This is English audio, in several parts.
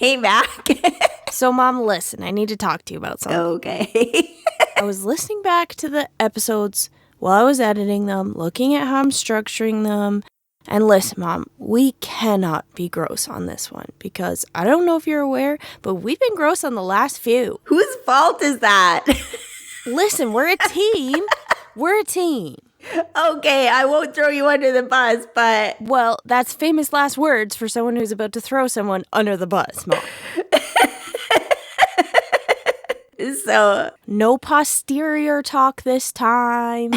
Hey, Mac. So, Mom, listen, I need to talk to you about something. Okay. I was listening back to the episodes while I was editing them, looking at how I'm structuring them. And listen, Mom, we cannot be gross on this one because I don't know if you're aware, but we've been gross on the last few. Whose fault is that? Listen, we're a team. We're a team. Okay, I won't throw you under the bus, but... Well, that's famous last words for someone who's about to throw someone under the bus, Mom. So... No posterior talk this time.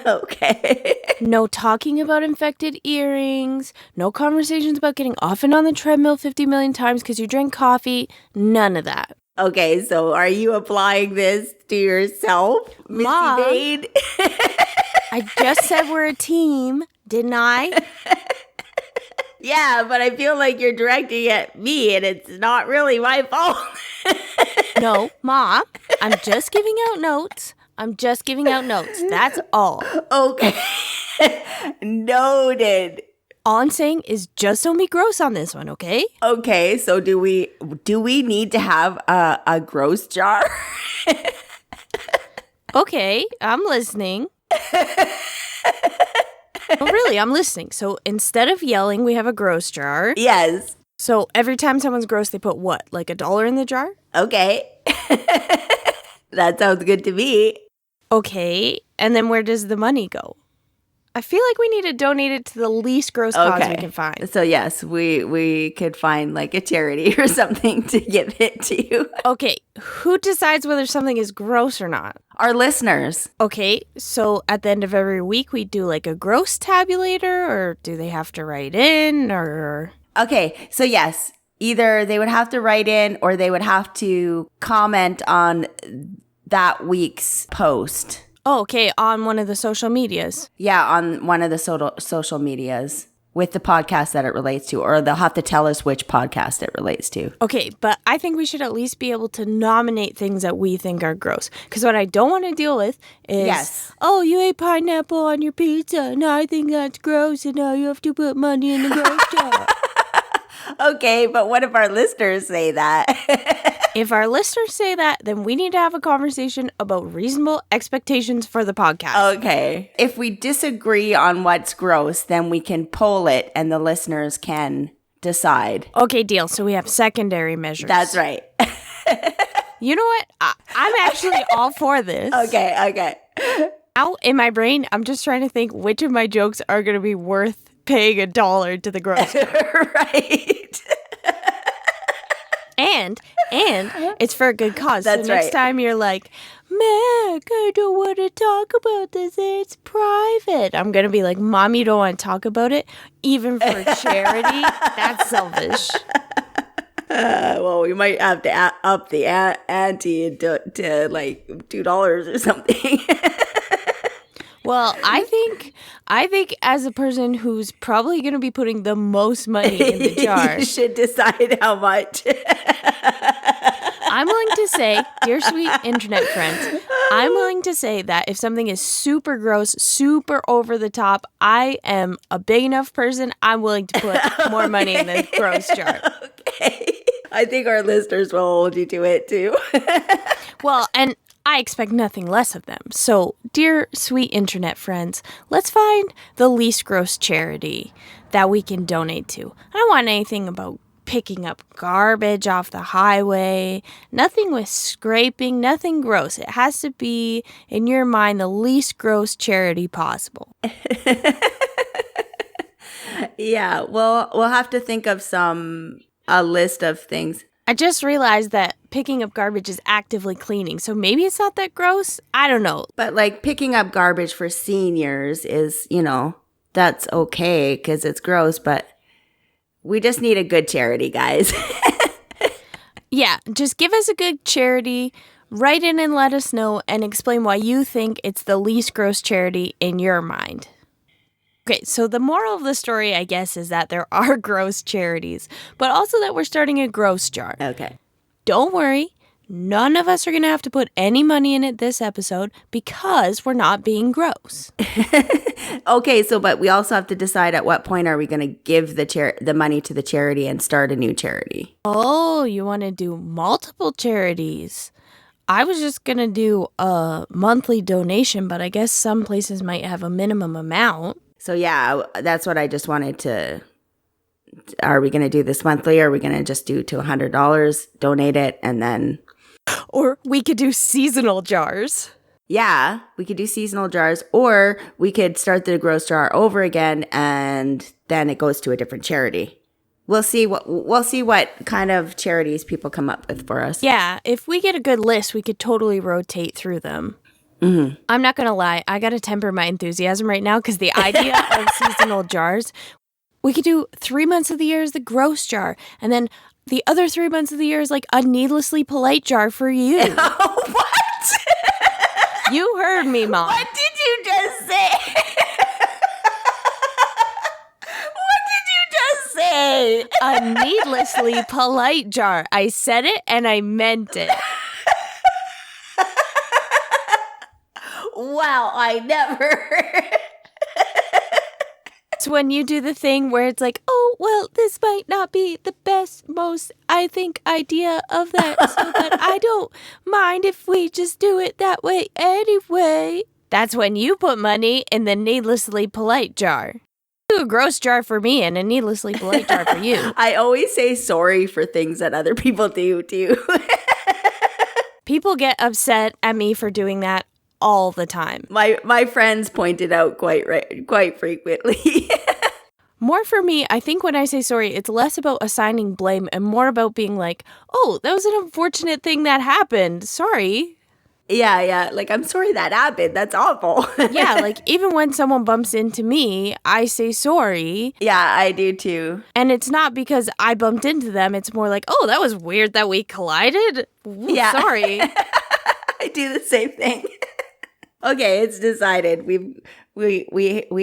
Okay. No talking about infected earrings. No conversations about getting off and on the treadmill 50 million times because you drank coffee. None of that. Okay, so are you applying this to yourself, Missy Mom, Maid? I just said we're a team, didn't I? Yeah, but I feel like you're directing at me and it's not really my fault. No, Mom, I'm just giving out notes. That's all. Okay. Noted. All I'm saying is just don't be gross on this one, okay? Okay, so do we need to have a gross jar? Okay, I'm listening. Oh, really, I'm listening. So instead of yelling, we have a gross jar. Yes. So every time someone's gross, they put what? Like $1 in the jar? Okay. That sounds good to me. Okay, and then where does the money go? I feel like we need to donate it to the least gross cause we can find. So yes, we could find like a charity or something to give it to. Okay, who decides whether something is gross or not? Our listeners. Okay, so at the end of every week, we do like a gross tabulator, or do they have to write in, or... Okay, so yes, either they would have to write in or they would have to comment on that week's post. Oh, okay, on one of the social medias. Yeah, on one of the social medias with the podcast that it relates to, or they'll have to tell us which podcast it relates to. Okay, but I think we should at least be able to nominate things that we think are gross. Because what I don't want to deal with is, oh, you ate pineapple on your pizza, and I think that's gross, and now you have to put money in the gross jar. Okay, but what if our listeners say that? If our listeners say that, then we need to have a conversation about reasonable expectations for the podcast. Okay. If we disagree on what's gross, then we can poll it and the listeners can decide. Okay, deal. So we have secondary measures. That's right. You know what? I'm actually all for this. Okay. Now, in my brain, I'm just trying to think which of my jokes are going to be worth paying $1 to the grocery. Right. And it's for a good cause. That's so next right. time you're like, Mac, I don't want to talk about this. It's private. I'm going to be like, Mom, you don't want to talk about it? Even for charity? That's selfish. Well, we might have to up the ante to like $2 or something. Well, I think as a person who's probably going to be putting the most money in the jar, you should decide how much. I'm willing to say, dear sweet internet friends, I'm willing to say that if something is super gross, super over the top, I am a big enough person, I'm willing to put more money in the gross jar. Okay. I think our listeners will hold you to it too. Well, and I expect nothing less of them. So, dear sweet internet friends, let's find the least gross charity that we can donate to. I don't want anything about picking up garbage off the highway, nothing with scraping, nothing gross. It has to be, in your mind, the least gross charity possible. Yeah, we'll have to think of a list of things. I just realized that picking up garbage is actively cleaning, so maybe it's not that gross. I don't know. But like picking up garbage for seniors is, that's okay because it's gross, but we just need a good charity, guys. Yeah, just give us a good charity, write in and let us know, and explain why you think it's the least gross charity in your mind. Okay, so the moral of the story, I guess, is that there are gross charities, but also that we're starting a gross jar. Okay. Don't worry, None of us are going to have to put any money in it this episode because we're not being gross. Okay, but we also have to decide at what point are we going to give the money to the charity and start a new charity. Oh, you want to do multiple charities. I was just going to do a monthly donation, but I guess some places might have a minimum amount. So yeah, that's what I just wanted to... Are we going to do this monthly, or are we going to just do to $100, donate it, and then... Or we could do seasonal jars. Yeah, we could do seasonal jars, or we could start the gross jar over again, and then it goes to a different charity. We'll see what kind of charities people come up with for us. Yeah, if we get a good list, we could totally rotate through them. Mm-hmm. I'm not going to lie. I got to temper my enthusiasm right now because the idea of seasonal jars... We could do 3 months of the year as the gross jar, and then the other 3 months of the year is like a needlessly polite jar for you. What? You heard me, Mom. What did you just say? What did you just say? A needlessly polite jar. I said it and I meant it. Wow, I never... It's when you do the thing where it's like, oh, well, this might not be the best, most, I think, idea of that, so that I don't mind if we just do it that way anyway. That's when you put money in the needlessly polite jar. Do a gross jar for me and a needlessly polite jar for you. I always say sorry for things that other people do, too. People get upset at me for doing that all the time. My friends pointed out quite frequently. More for me, I think when I say sorry, it's less about assigning blame and more about being like, oh, that was an unfortunate thing that happened. Sorry. Yeah. Like, I'm sorry that happened. That's awful. Yeah, like even when someone bumps into me, I say sorry. Yeah, I do too. And it's not because I bumped into them. It's more like, oh, that was weird that we collided. Ooh, yeah. Sorry. I do the same thing. Okay, it's decided. We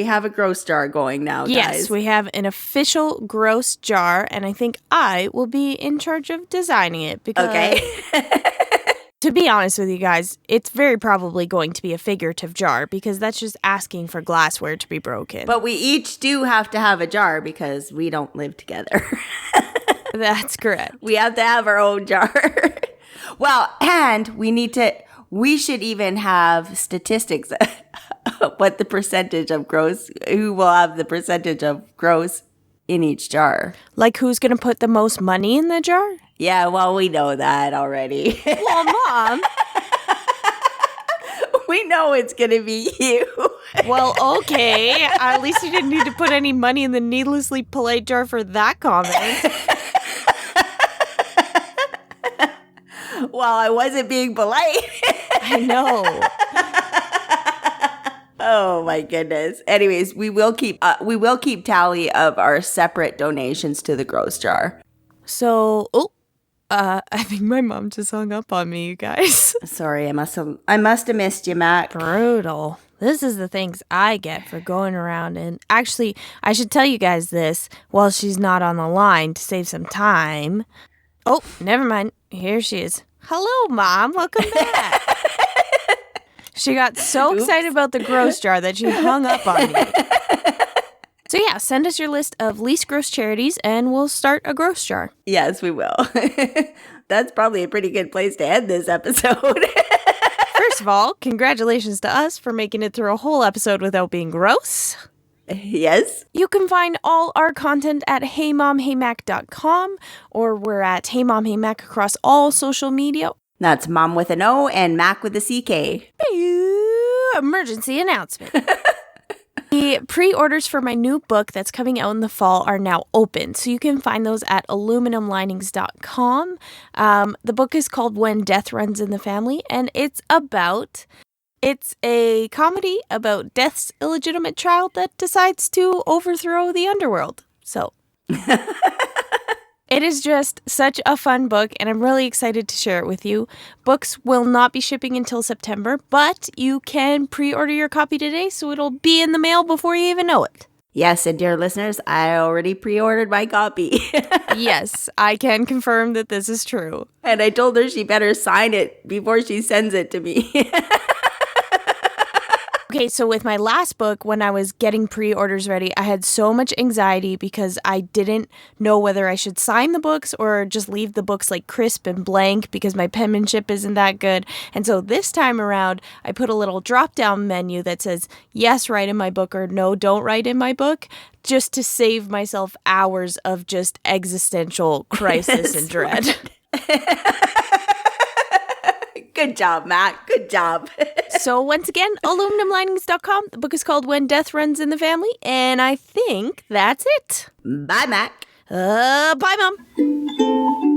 have a gross jar going now, guys. Yes, we have an official gross jar, and I think I will be in charge of designing it because to be honest with you guys, it's very probably going to be a figurative jar because that's just asking for glassware to be broken. But we each do have to have a jar because we don't live together. That's correct. We have to have our own jar. Well, and we should even have statistics what the percentage of gross, who will have the percentage of gross in each jar. Like who's going to put the most money in the jar? Yeah, well, we know that already. Well, Mom. We know it's going to be you. Well, okay. At least you didn't need to put any money in the needlessly polite jar for that comment. Well, I wasn't being polite. I know. Oh my goodness. Anyways, we will keep tally of our separate donations to the gross jar. So, I think my mom just hung up on me, you guys. Sorry, I must have missed you, Mac. Brutal. This is the things I get for going around and actually, I should tell you guys this while she's not on the line to save some time. Oh, never mind. Here she is. Hello, Mom. Welcome back. She got so excited about the gross jar that she hung up on me. So yeah, send us your list of least gross charities and we'll start a gross jar. Yes, we will. That's probably a pretty good place to end this episode. First of all, congratulations to us for making it through a whole episode without being gross. Yes. You can find all our content at heymomheymac.com or we're at Hey Mom, Hey Mac across all social media. That's Mom with an O and Mac with a CK. Emergency announcement. The pre-orders for my new book that's coming out in the fall are now open, so you can find those at aluminumlinings.com. The book is called When Death Runs in the Family, and it's a comedy about death's illegitimate child that decides to overthrow the underworld. So it is just such a fun book, and I'm really excited to share it with you. Books will not be shipping until September, but you can pre-order your copy today, so it'll be in the mail before you even know it. Yes, and dear listeners, I already pre-ordered my copy. Yes, I can confirm that this is true. And I told her she better sign it before she sends it to me. Okay, so with my last book, when I was getting pre-orders ready, I had so much anxiety because I didn't know whether I should sign the books or just leave the books like crisp and blank because my penmanship isn't that good. And so this time around, I put a little drop-down menu that says, yes, write in my book, or no, don't write in my book, just to save myself hours of just existential crisis and dread. Good job, Matt. Good job. So once again, aluminumlinings.com. The book is called When Death Runs in the Family, and I think that's it. Bye, Mac. Bye, Mom.